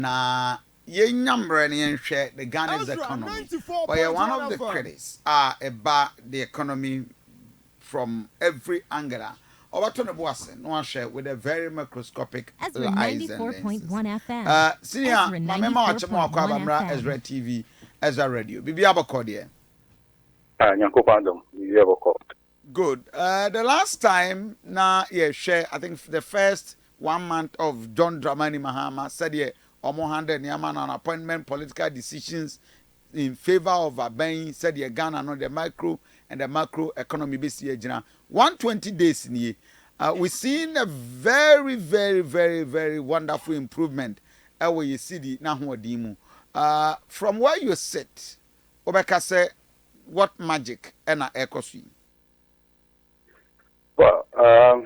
Na yenyambre ni nhwe the Ghana's economy. But one of the critics about the economy from every angle. Obatone Boase no share with a very microscopic EZRA 94.1 FM. Senior mama watch mo akwa bamra EZRA TV, EZRA radio. Bibi abakode. Good. The last time na share I think the first 1 month of John Dramani Mahama said Omo handed Niaman on appointment political decisions in favor of Aben, said Ghana no the micro and the macro economy base year. 120 days in year. We've seen a very, very, very, very wonderful improvement. Where you see the Nahuadimu. From where you sit, Obeka say, what magic and a echo swing? Well, of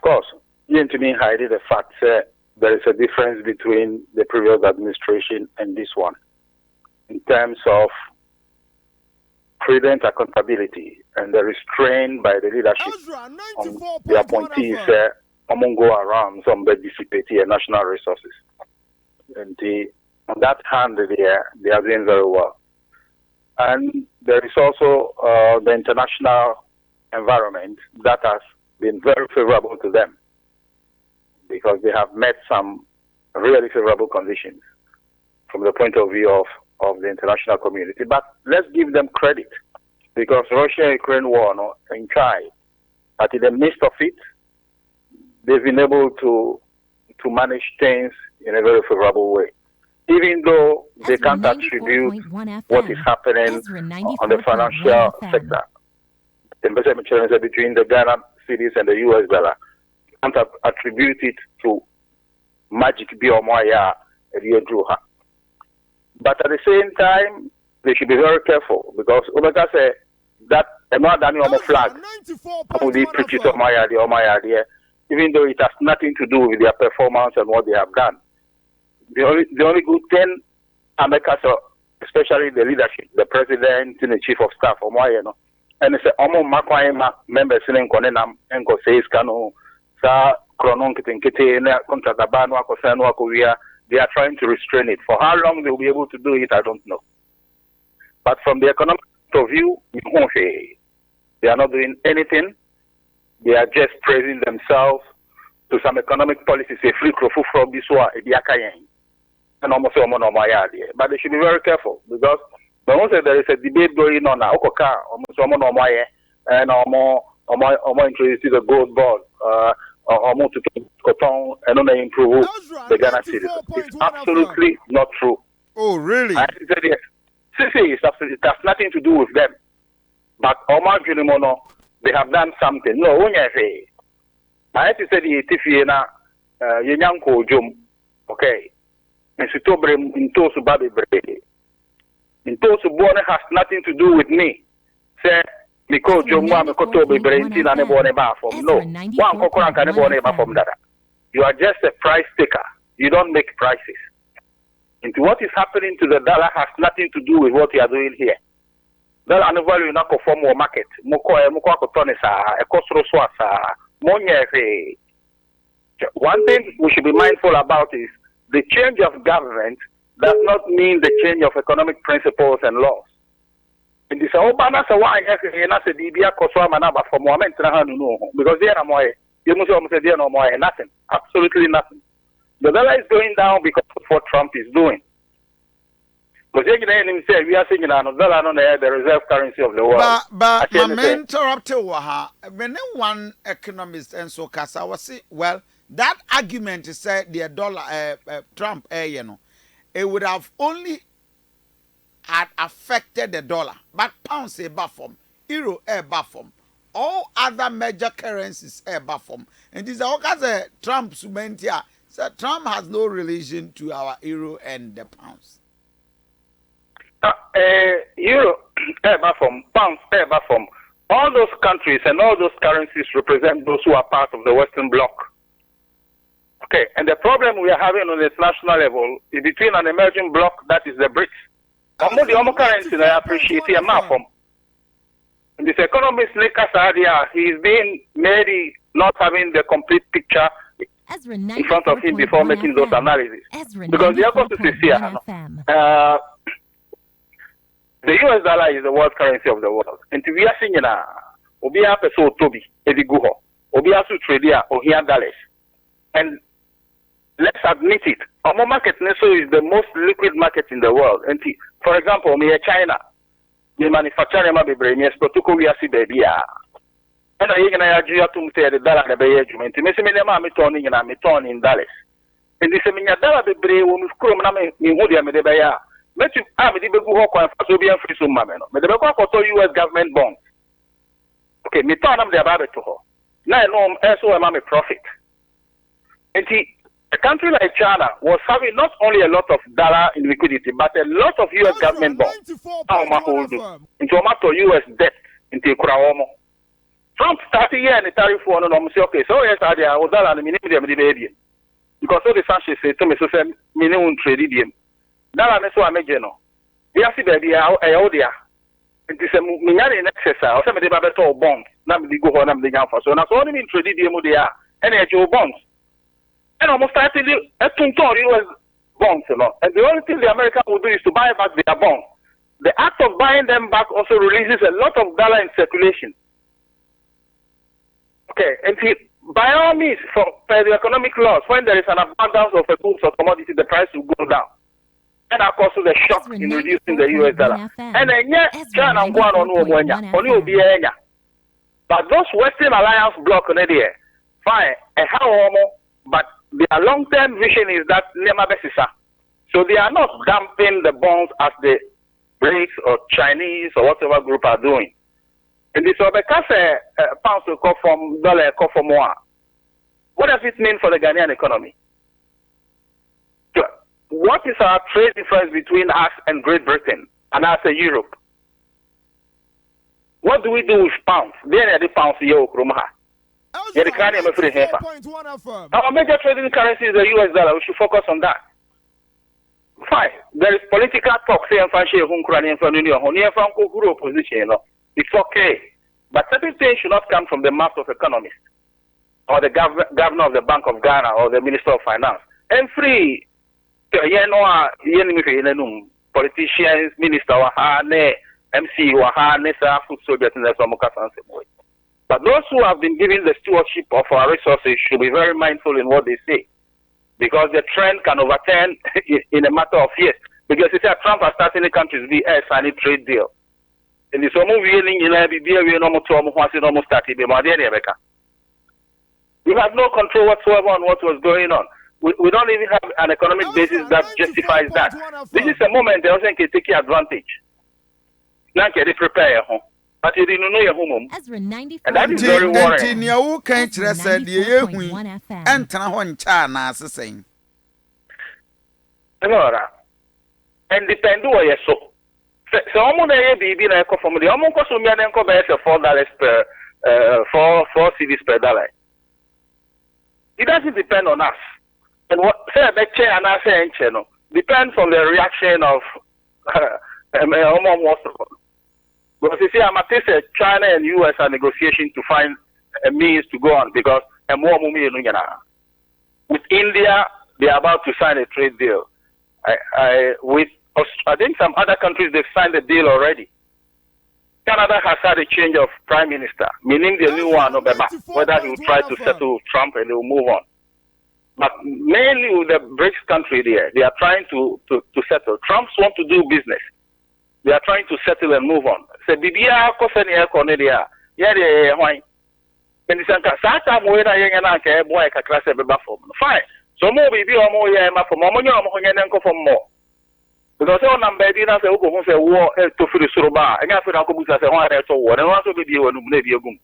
course, you need to me hide the fact that there is a difference between the previous administration and this one in terms of prudent accountability and the restraint by the leadership on the appointees among go around some that dissipate national resources. And on that hand, they are doing very well. And there is also the international environment that has been very favorable to them, because they have met some really favorable conditions from the point of view of the international community. But let's give them credit, because Russia-Ukraine war in China, but in the midst of it, they've been able to manage things in a very favorable way, even though they can't attribute what is happening on the financial sector. The investment between the Ghana cedis and the US dollar, can't attribute it to magic Biomaya Druha. But at the same time, they should be very careful, because Omega said that another flag will be preached to my idea, even though it has nothing to do with their performance and what they have done. The only good thing America saw, especially the leadership, the president and the chief of staff, and it's almost Makwaima members in Konenam and Koseis Kano. They are trying to restrain it. For how long they will be able to do it, I don't know. But from the economic point of view, they are not doing anything. They are just praising themselves to some economic policies. But they should be very careful, because there is a debate going on now. And introduced the GOLDBOD. And only improve the Ghana citizens. It's absolutely not true. Oh, really? I said yes. It has nothing to do with them. But Omar Junimono, they have done something. No, when you say, I have to say the Tifiena, Yanko Jum, okay, and Sitobre into Subabi Bre. Into Subone has nothing to do with me. Say, because you want to go to Braintin and a bar from no one coconut and a bar from that. You are just a price taker. You don't make prices. And what is happening to the dollar has nothing to do with what you are doing here. Dollar and value not conform more market. One thing we should be mindful about is the change of government does not mean the change of economic principles and laws. And this Obama so why I say Bibia Koswama Naba for moment because they are more you must almost say no more nothing. Absolutely nothing. The dollar is going down because of what Trump is doing. Because him say we are saying the dollar on the reserve currency of the world. But my interrupted when one economist and so Kasa was say, well, that argument is said the dollar Trump it would have only had affected the dollar, but pounds a buffer, euro a buffer, all other major currencies a buffer. And this is all because Trump's meant here. So Trump has no relation to our euro and the pounds. Euro a buffer, pounds a buffer. All those countries and all those currencies represent those who are part of the Western Bloc. Okay, and the problem we are having on the international level is between an emerging bloc, that is the BRICS. The currency I appreciate him from. This economist Nick Kasadia, he's been maybe not having the complete picture in front of him before making those analyses. Because the opposite is here. The US dollar is the world currency of the world. And we are saying, Obi a peso Toby, Ediguho, Obi a trader, or here dollars. And let's admit it, our market is the most liquid market in the world. And for example, me China, the manufacturer may be bringing us protocol we are see baby. And I agree to say the dollar the bay argument. Me say me ma me turning in dollars. And this me dollar be bring we chrome na me hodia me de bay. Me to me de be go ho for so be free so ma me no. Me de be go for US government bonds. Okay, me turn am the about to her. Now no so am me profit. And a country like China was having not only a lot of dollar in liquidity, but a lot of US government bonds. Into US debt into Kuraomo. Trump started here in the tariff one and say, okay, so yes, I was dollar and minimum baby. Because all the Sanchez say to me, so say minimum trade idiom. Dollar so I make no. We are see baby, I owe there. It is a million in excess. Or some of the better bonds. Now we go on and the young for so now only mean trade idiom they are. And bonds. And almost started a US bonds, you know. And the only thing the Americans will do is to buy back their bonds. The act of buying them back also releases a lot of dollar in circulation. Okay, and by all means, for the economic laws, when there is an abundance of a goods or commodity, the price will go down. And of course, the shock in reducing the US dollar. And then, yes, China and Guan only. But those Western Alliance bloc, fine, and how but their long-term vision is that Nema Besisa. So they are not dumping the bonds as the BRICS or Chinese or whatever group are doing. And this will because pounds will come from dollar, come from more. What does it mean for the Ghanaian economy? What is our trade difference between us and Great Britain and us and Europe? What do we do with pounds? Then the pounds here, our major trading currency is the US dollar. We should focus on that. Fine. There is political talk saying opposition. It's okay. But certain things should not come from the mouth of economists or the governor of the Bank of Ghana or the Minister of Finance. And free politicians, minister MC food soldiers in the but those who have been given the stewardship of our resources should be very mindful in what they say. Because the trend can overturn in a matter of years. Because if Trump has started the countries be a signing trade deal. And it's almost really we have no control whatsoever on what was going on. We don't even have an economic basis that justifies that. This is a moment they also can take advantage. Now can they prepare home. But you didn't know your home. And that is very worrying. And depend on your so. So I'm going to be in a from the Omon Cosumian $4 per 4 cedis per dollar. It doesn't depend on us. And what say a chair and I say channel depends on the reaction of because you see, I'm at China and US are negotiating to find a means to go on because with India they are about to sign a trade deal. I think some other countries they've signed a deal already. Canada has had a change of prime minister, meaning the new one, whether he will try to settle with Trump and they will move on. But mainly with the BRICS country there, they are trying to settle. Trumps want to do business. They are trying to settle and move on. So, Bibia, Cosenia, Cornelia, why? And it's a boy, class fine. So, more baby or more yama for more. Because all number didn't say, who say war to free Suruba, and after Akubusa say, why that's all, and also be you and maybe a boom.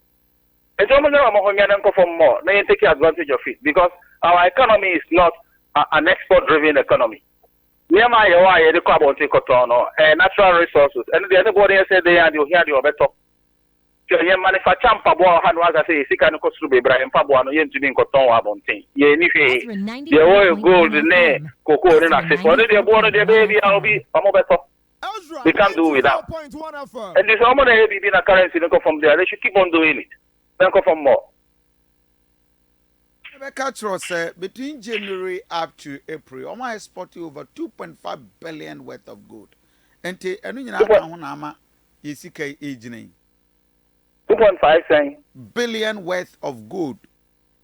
And so many for more, they take advantage of it because our economy is not an export driven economy. Near my why the carbon take and natural resources, and the anybody said they are you hear your better. You manufacture Pabua, and was I say, Sikano Kosubi, Brian Pabua, no yen to be in Coton Abontin. Ye, the oil, gold, the name, cocoa, and I say, for the born of the baby, I'll be a better. They can't do without. And this almost heavy in a currency, don't go from there. They should keep on doing it. Don't go from more. Between January up to April, Oma exported over 2.5 billion worth of gold. And te enu nyina aka ho na ama yesika ejine. 2.5 billion worth of gold.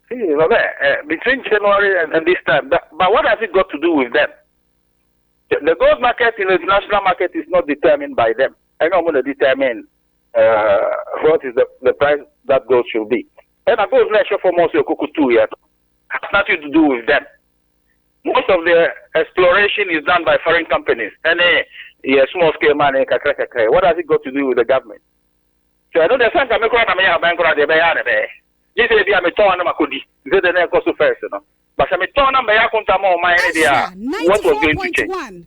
Between January and this time. But what has it got to do with them? The gold market in the international market is not determined by them. I know I'm going to determine what is the price that gold should be. And a gold measure for most of the 2 years has nothing to do with them. Most of the exploration is done by foreign companies. And small scale money, what has it got to do with the government? So I know the sense I'm going to bank or the Bayana. This is the Ameton Makudi. This is the next first. But I'm a ton of my idea what was going to change.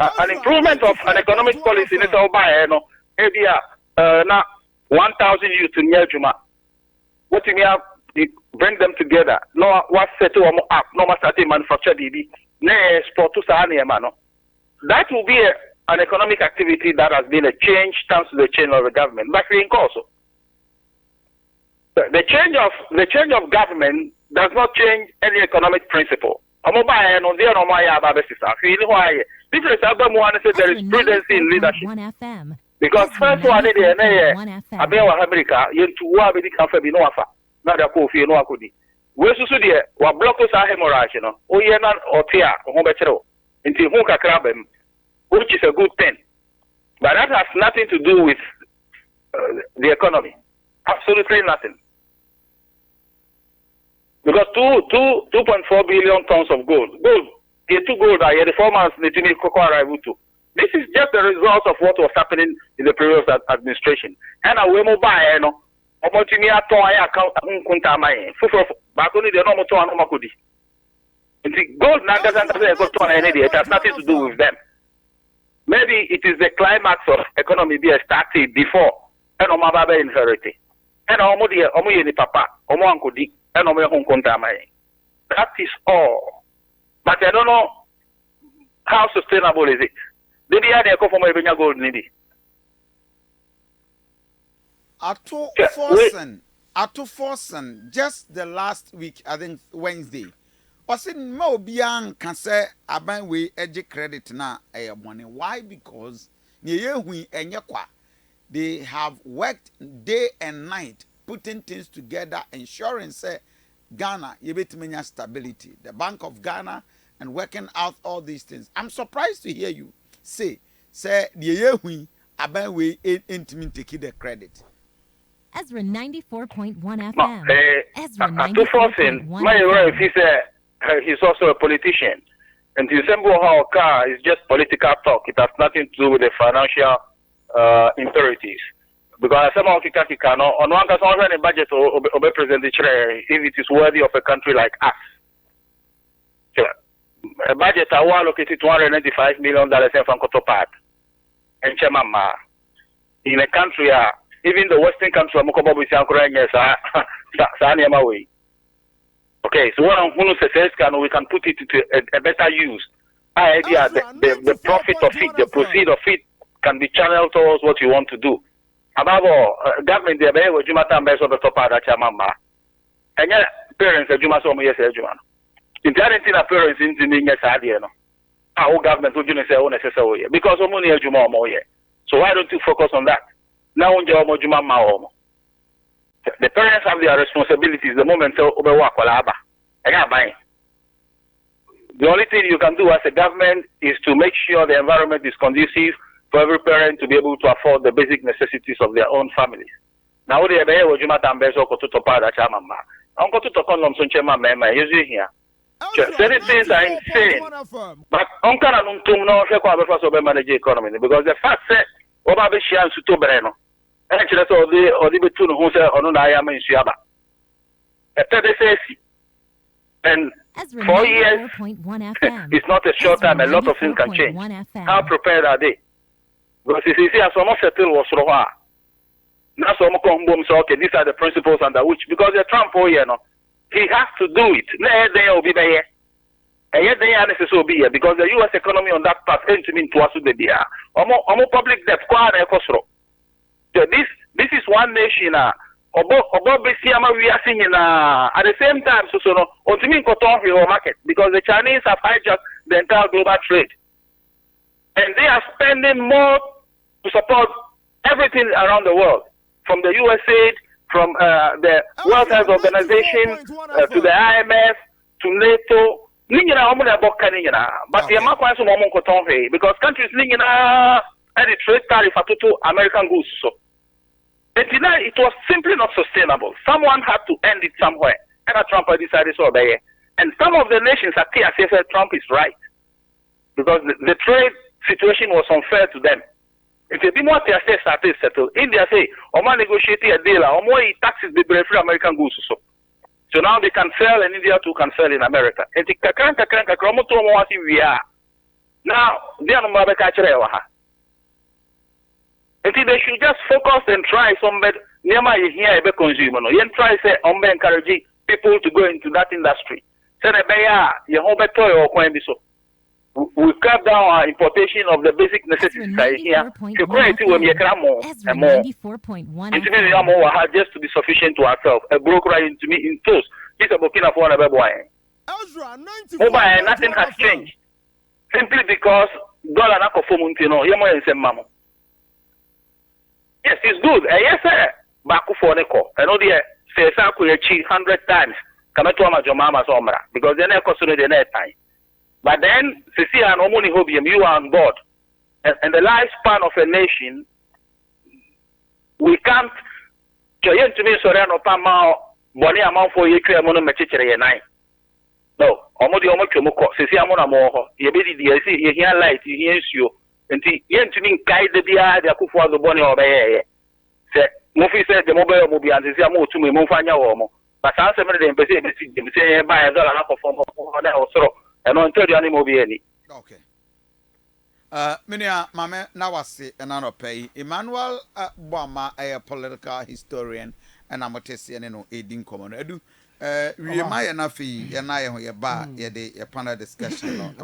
An improvement of an economic policy in Italy by now 1,000 youth in Yajuma. What you have bring them together. No what set them up, no matter manufacture DD, no export to Sahani mano. That will be an economic activity that has been a change thanks to the change of the government. But in also. The change of government does not change any economic principle. There is prudence in leadership. Because first one is America, which is a good thing. But that has nothing to do with the economy. Absolutely nothing. Because 2.4 billion tons of gold. The 2 gold are the 4 months they need to arrive to. This is just the result of what was happening in the previous administration. And I will buy no. Opportunity to account back only the normal to Anomakudi. Gold it has nothing to do with them. Maybe it is the climax of economy being started before and Omaba inherited. And Omo Papa, Omo Ankudi. That is all. But I don't know how sustainable is it. Did you have a from a gold needy? Ato Forsen, just the last week, I think Wednesday. Was it more beyond can say about we edge credit now a money? Why? Because near we and they have worked day and night putting things together, ensuring say Ghana yebetmenya stability, the Bank of Ghana, and working out all these things. I'm surprised to hear you say the year we abenwe intimate take the credit. EZRA 94.1 FM. EZRA 94.1 my wife he's also a politician, and to resemble how car is just political talk. It has nothing to do with the financial imperatives. Because some of the on one can a budget or present if it is worthy of a country like us. So, a budget I will allocate $295 million from Cotopath and Chemama. In a country, even the Western country, okay, so we can put it to a better use. Idea the profit of it, the proceed of it can be channeled towards what you want to do. Above all, government the bay with Jumata and Beso Topa that Chamamba. And yet, parents of Juma Somo, yes, Juman. In the parents in the Ninja Sadiano. Our government would say, oh, necessary. Because of money, Juma Moye. So why don't you focus on that? Now, Juma Maomo. The parents have their responsibilities the moment so Oberwakwalaba. I can't buy. The only thing you can do as a government is to make sure the environment is conducive for every parent to be able to afford the basic necessities of their own families. Now, the Abbey was Jumata and Beso to Pada Chamama. Uncle to Tokon Sonchema Mema, using here. Certain things are insane. But Uncle and no Shekwa manage economy because the fact that Obabishian Sutobreno, actually, or the between who say, on I am in Siaba. And 4 years, it's not a short time, a lot of things can change. How prepared are they? Because you see, as almost settled was Roha. Now, some say, okay, these are the principles under which, because the Trump, he has to do it. They will be there. And yet they are necessary to be here because the U.S. economy on that part ain't mean to us to be here. Almost public debt, so this is one nation obo besiama we are singing at the same time so no ultimately cotton for market because the Chinese have hijacked the entire global trade and they are spending more to support everything around the world from the USA, from the World Health Organization to the IMF to NATO. But the American because countries and the trade tariff to American goods. So it was simply not sustainable. Someone had to end it somewhere. And Trump decided to obey. And some of the nations at TSA said Trump is right. Because the trade situation was unfair to them. If they didn't want TSA started settle, India say, Oma negotiate a deal, Oma taxes the free American goods. So now they can sell and India too can sell in America. And the we are. Now they are not and they should just focus and try somebody near my here a consumer. No, you try say encouraging people to go into that industry. Say your home toy or coin so. We cut down our importation of the basic necessities here. To create when you can more and more. Just to be sufficient to ourselves. A broker into me in toast. This is a Burkina for a boy. Nothing has changed. Simply because dollar na kofomuntino, you more than mamo. Yes, it's good. Yes, sir. Baku for neko. I know the say saku 100 times. Kamato ma jomama somra because they never consider the net time. But then, Cecilia and Omoni Hobium, you are on board. And the lifespan of a nation, we can't. Joyen to me, Soriano Pama, Bonnie amount for you, Mono Machichere, and I. No, Omodi Omochomoko, Cecilia Monamoho, you hear light, you hear you. And yen to me, guide the dia, the Akufa, the Bonnie or Bay. Said, Mufi said the mobile will be and Cecilia Mo to me, Mofanya Omo. But I said, say, buy a dollar for or and on third animal be any. Okay. Minia Mame Nawasi and Anope Emmanuel Bama, a political historian and Amotesian no aiding common edu. We might enough and I on your bar, a panel discussion.